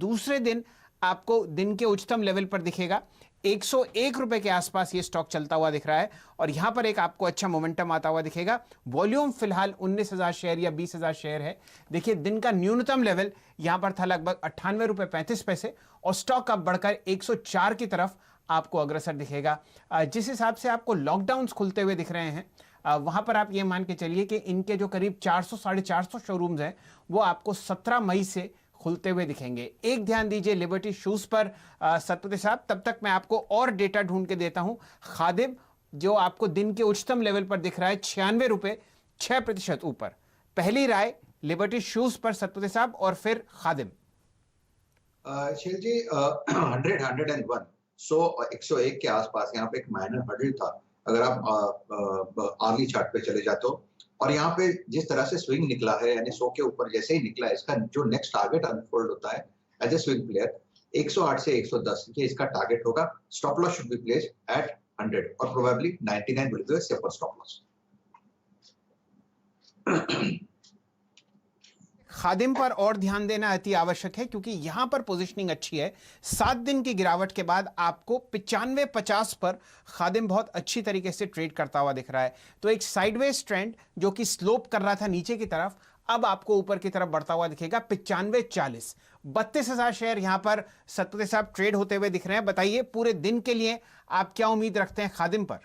दूसरे दिन आपको दिन के उच्चतम लेवल पर दिखेगा। 101 रुपए के आसपास ये स्टॉक चलता हुआ दिख रहा है और यहां पर एक आपको अच्छा मोमेंटम आता हुआ दिखेगा। वॉल्यूम फिलहाल 19,000 शेयर या 20,000 शेयर है। देखिए दिन का न्यूनतम लेवल यहां पर था लगभग 98 रुपए 35 पैसे और स्टॉक अब बढ़कर 104 की तरफ आपको अग्रसर दिखेगा। जिस हिसाब से आपको लॉकडाउन्स खुलते हुए दिख रहे हैं, वहां पर आप ये मान के चलिए कि इनके जो करीब 400 साढ़े 400 शोरूम्स हैं वो आपको 17 मई से खुलते हुए दिखेंगे। एक ध्यान दीजिए लिबर्टी शूज पर सतपति साहब, तब तक मैं आपको और डेटा ढूंढ के देता हूं। खादिम जो आपको दिन के उच्चतम लेवल पर दिख रहा है 96 रुपए 6% ऊपर। पहली राय लिबर्टी शूज पर सतपति साहब और फिर खादिम। शिल जी 100 101 101 के आसपास यहाँ पे एक माइनर हर्डल था अगर आप अर्ली चार्ट पे चले जाते हो, और यहाँ पे जिस तरह से स्विंग निकला है यानी 100 के ऊपर जैसे ही निकला है, इसका जो नेक्स्ट टारगेट अनफोल्ड होता है एज ए स्विंग प्लेयर 108 से 110 ये इसका टारगेट होगा। Stop loss should be placed at 100 और probably 99 will be a safer stop loss. खादिम पर और ध्यान देना अति आवश्यक है क्योंकि यहां पर पोजीशनिंग अच्छी है। 7 दिन की गिरावट के बाद आपको 95-50 पर खादिम बहुत अच्छी तरीके से ट्रेड करता हुआ दिख रहा है। तो एक साइडवेज ट्रेंड जो कि स्लोप कर रहा था नीचे की तरफ, अब आपको ऊपर की तरफ बढ़ता हुआ दिखेगा। 95-40 32,000 शेयर यहां पर सतपति साहब ट्रेड होते हुए दिख रहे हैं। बताइए पूरे दिन के लिए आप क्या उम्मीद रखते हैं खादिम पर?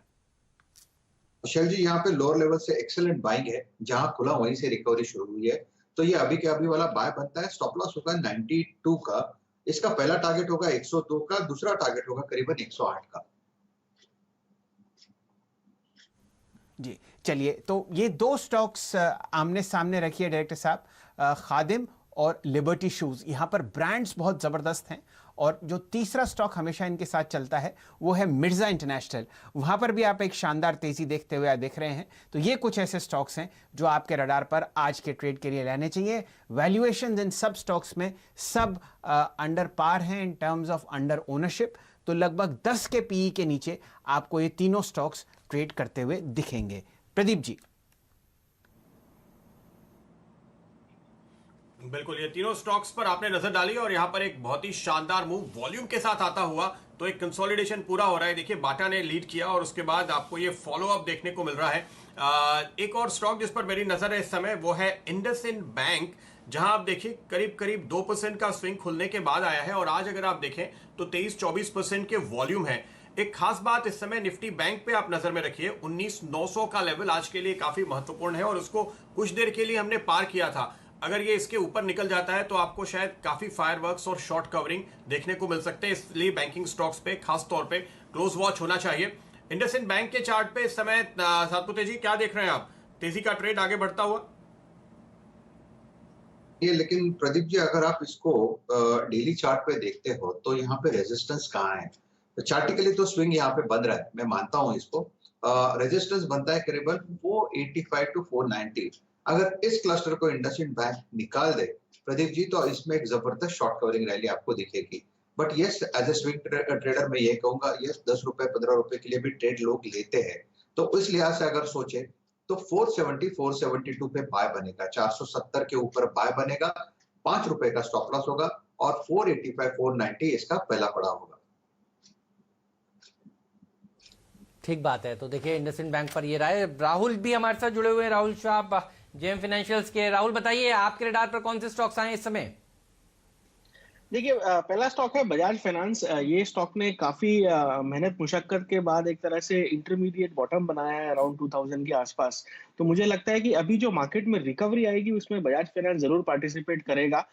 शैल जी यहाँ पे लोअर लेवल से एक्सेलेंट बाइंग है, जहां खुला वहीं से रिकवरी शुरू हुई है, तो ये अभी के अभी वाला बाय बनता है। स्टॉप लॉस होगा 92 का, इसका पहला टारगेट होगा 102 का, दूसरा टारगेट होगा करीबन 108 का। जी चलिए, तो ये दो स्टॉक्स आमने सामने रखिए डायरेक्टर साहब, खादिम और लिबर्टी शूज। यहां पर ब्रांड्स बहुत जबरदस्त हैं और जो तीसरा स्टॉक हमेशा इनके साथ चलता है वो है मिर्जा इंटरनेशनल। वहां पर भी आप एक शानदार तेजी देखते हुए देख रहे हैं। तो ये कुछ ऐसे स्टॉक्स हैं जो आपके रडार पर आज के ट्रेड के लिए लेने चाहिए। वैल्यूएशन इन सब स्टॉक्स में सब अंडर पार हैं in terms of under ownership. तो लगभग 10 के पीई के नीचे आपको ये तीनों स्टॉक्स ट्रेड करते हुए दिखेंगे। प्रदीप जी। बिल्कुल, ये तीनों स्टॉक्स पर आपने नजर डाली और यहां पर एक बहुत ही शानदार मूव वॉल्यूम के साथ आता हुआ, तो एक कंसोलिडेशन पूरा हो रहा है। देखिए बाटा ने लीड किया और उसके बाद आपको ये फॉलो अप देखने को मिल रहा है। एक और स्टॉक जिस पर मेरी नजर है इस समय वो है इंडसइंड बैंक, जहां आप देखिए करीब करीब 2% का स्विंग खुलने के बाद आया है और आज अगर आप देखें तो 23-24% के वॉल्यूम है। एक खास बात इस समय निफ्टी बैंक पे आप नजर में रखिए, 19,900 का लेवल आज के लिए काफी महत्वपूर्ण है और उसको कुछ देर के लिए हमने पार किया था। अगर ये इसके ऊपर निकल जाता है तो आपको शायद काफी फायरवर्क्स और शॉर्ट कवरिंग देखने को मिल सकते हैं, इसलिए बैंकिंग स्टॉक्स पे खास तौर पे क्लोज वॉच होना चाहिए। इंडसइंड बैंक के चार्ट पे इस समय सातपुते जी क्या देख रहे हैं आप? तेजी का ट्रेड आगे बढ़ता हुआ ये, लेकिन प्रदीप जी अगर आप इसको डेली चार्ट पे देखते हो तो यहाँ पे रेजिस्टेंस कहाँ है? तो चार्टिकली तो स्विंग यहाँ पे बन रहा है, मैं मानता हूँ इसको। रेजिस्टेंस बनता है करीबन 485 टू 490। अगर इस क्लस्टर को इंडसइंड बैंक निकाल दे प्रदीप जी, तो इसमें एक जबरदस्त शॉर्ट कवरिंग रैली आपको दिखेगी। But yes, as a swing trader मैं ये कहूंगा, यस 10 रुपए 15 रुपए के लिए भी ट्रेड लोग लेते हैं, तो उस लिहाज से अगर सोचे तो 470 472 पे बाय बनेगा, 470 के ऊपर बाय बनेगा, 5 रुपए का स्टॉप लॉस होगा और 485 490 इसका पहला पड़ाव होगा। ठीक बात है। तो देखिए इंडसइंड बैंक पर ये राय। राहुल भी हमारे साथ जुड़े हुए हैं, राहुल शाह जेएम फाइनेंशियल्स के। राहुल बताइए आपके रडार पर कौन से स्टॉक्स आए इस समय? देखिए पहला स्टॉक है बजाज फाइनेंस। ये स्टॉक ने काफी मेहनत मुशक्कत के बाद एक तरह से इंटरमीडिएट बॉटम बनाया है अराउंड 2000 के आसपास। तो मुझे लगता है कि अभी जो मार्केट में रिकवरी आएगी उसमें बजाज फाइनेंस जरूर पार्टिसिपेट करेगा।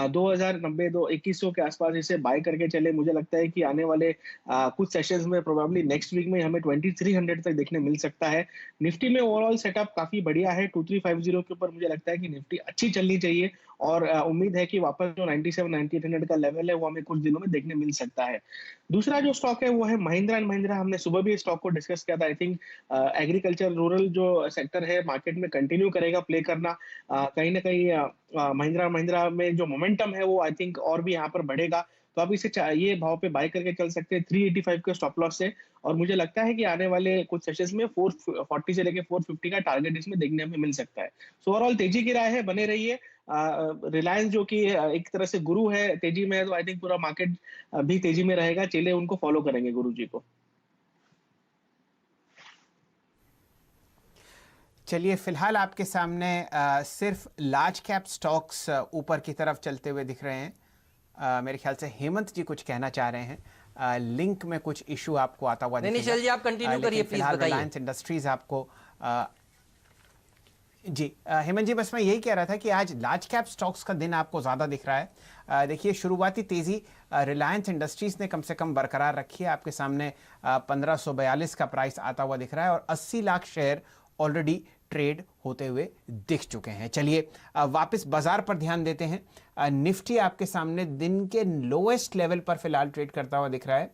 2090 2100 के आसपास इसे बाय करके चले। मुझे लगता है कि आने वाले कुछ सेशंस में प्रोबेबली नेक्स्ट वीक में हमें 2300 तक देखने मिल सकता है। निफ्टी में ओवरऑल सेटअप काफी बढ़िया है। 2350 के ऊपर मुझे लगता है कि निफ्टी अच्छी चलनी चाहिए और उम्मीद है कि वापस जो 97 9800 का लेवल है वो हमें कुछ दिनों में देखने मिल सकता है। दूसरा जो स्टॉक है वो है महिंद्रा एंड महिंद्रा। हमने सुबह भी स्टॉक को डिस्कस किया था। आई थिंक एग्रीकल्चर रूरल जो सेक्टर है मार्केट में कंटिन्यू करेगा प्ले करना। कहीं ना कहीं महिंद्रा महिंद्रा में जो मोमेंटम है वो आई थिंक और भी यहाँ पर बढ़ेगा। तो आप इसे ये भाव पे बाय करके चल सकते हैं 385 के स्टॉप लॉस से। और मुझे लगता है कि आने वाले कुछ सेशंस में 440 से लेके 450 का टारगेट इसमें देखने में मिल सकता है। सो ओवरऑल तेजी की राय है, बने रहिए। रिलायंस जो कि एक तरह से गुरु है तेजी में है, तो आई थिंक पूरा मार्केट भी तेजी में रहेगा, चेले उनको फॉलो करेंगे गुरु जी को। चलिए फिलहाल आपके सामने सिर्फ लार्ज कैप स्टॉक्स ऊपर की तरफ चलते हुए दिख रहे हैं। मेरे ख्याल से हेमंत जी कुछ कहना चाह रहे हैं। लिंक में कुछ इशू आपको आता हुआ नहीं शैल जी, आप कंटिन्यू करिए प्लीज, बताइए। रिलायंस इंडस्ट्रीज आपको जी हेमंत जी, बस मैं यही कह रहा था कि आज लार्ज कैप स्टॉक्स का दिन आपको ज़्यादा दिख रहा है। देखिए शुरुआती तेज़ी रिलायंस इंडस्ट्रीज़ ने कम से कम बरकरार रखी है। आपके सामने 1542 का प्राइस आता हुआ दिख रहा है और 80 लाख शेयर ऑलरेडी ट्रेड होते हुए दिख चुके हैं। चलिए वापस बाजार पर ध्यान देते हैं। निफ्टी आपके सामने दिन के लोएस्ट लेवल पर फिलहाल ट्रेड करता हुआ दिख रहा है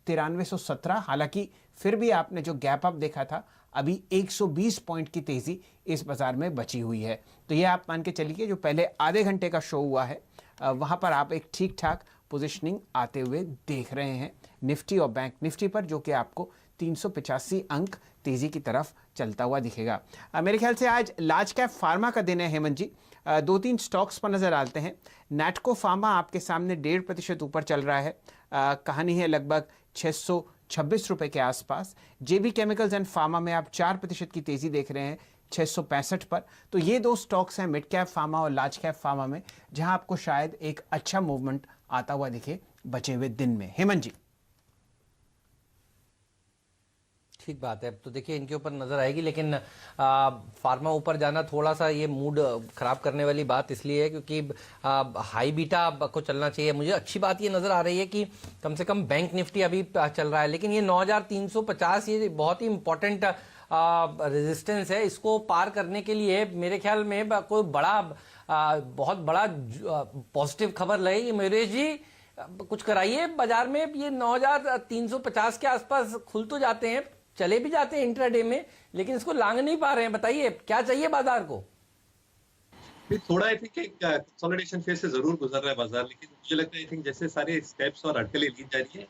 9317। हालांकि फिर भी आपने जो गैप अप देखा था, अभी 120 पॉइंट की तेजी इस बाजार में बची हुई है। तो ये आप मान के चलिए जो पहले आधे घंटे का शो हुआ है वहां पर आप एक ठीक ठाक पोजिशनिंग आते हुए देख रहे हैं निफ्टी और बैंक निफ्टी पर, जो कि आपको 385 अंक तेजी की तरफ चलता हुआ दिखेगा। मेरे ख्याल से आज लार्ज कैप फार्मा का दिन है हेमंत जी। 2-3 स्टॉक्स पर नजर डालते हैं। नैटको फार्मा आपके सामने 1.5% ऊपर चल रहा है। कहानी है लगभग 626 रुपए के आसपास। जेबी केमिकल्स एंड फार्मा में आप 4% की तेजी देख रहे हैं 665 पर। तो ये दो स्टॉक्स हैं मिड कैप फार्मा और लार्ज कैप फार्मा में, जहां आपको शायद एक अच्छा मूवमेंट आता हुआ दिखे बचे हुए दिन में। हेमंत जी। ठीक बात है। तो देखिए इनके ऊपर नजर आएगी, लेकिन फार्मा ऊपर जाना थोड़ा सा ये मूड खराब करने वाली बात इसलिए है क्योंकि हाई बीटा को चलना चाहिए। मुझे अच्छी बात ये नजर आ रही है कि कम से कम बैंक निफ्टी अभी चल रहा है, लेकिन ये 9350 ये बहुत ही इंपॉर्टेंट रेजिस्टेंस है। इसको पार करने के लिए मेरे ख्याल में कोई बड़ा बहुत बड़ा पॉजिटिव खबर लाए मेरे जी, कुछ कराइए बाजार में। ये 9350 के आसपास खुल तो जाते हैं, चले भी जाते हैं इंट्राडे में, लेकिन इसको लांग नहीं पा रहे हैं। बताइए क्या चाहिए बाजार को? थोड़ा आई थिंक एक कंसोलिडेशन फेज से जरूर गुजर रहा है बाजार, लेकिन मुझे लगता है आई थिंक जैसे सारे स्टेप्स और अटकलें ली जा रही है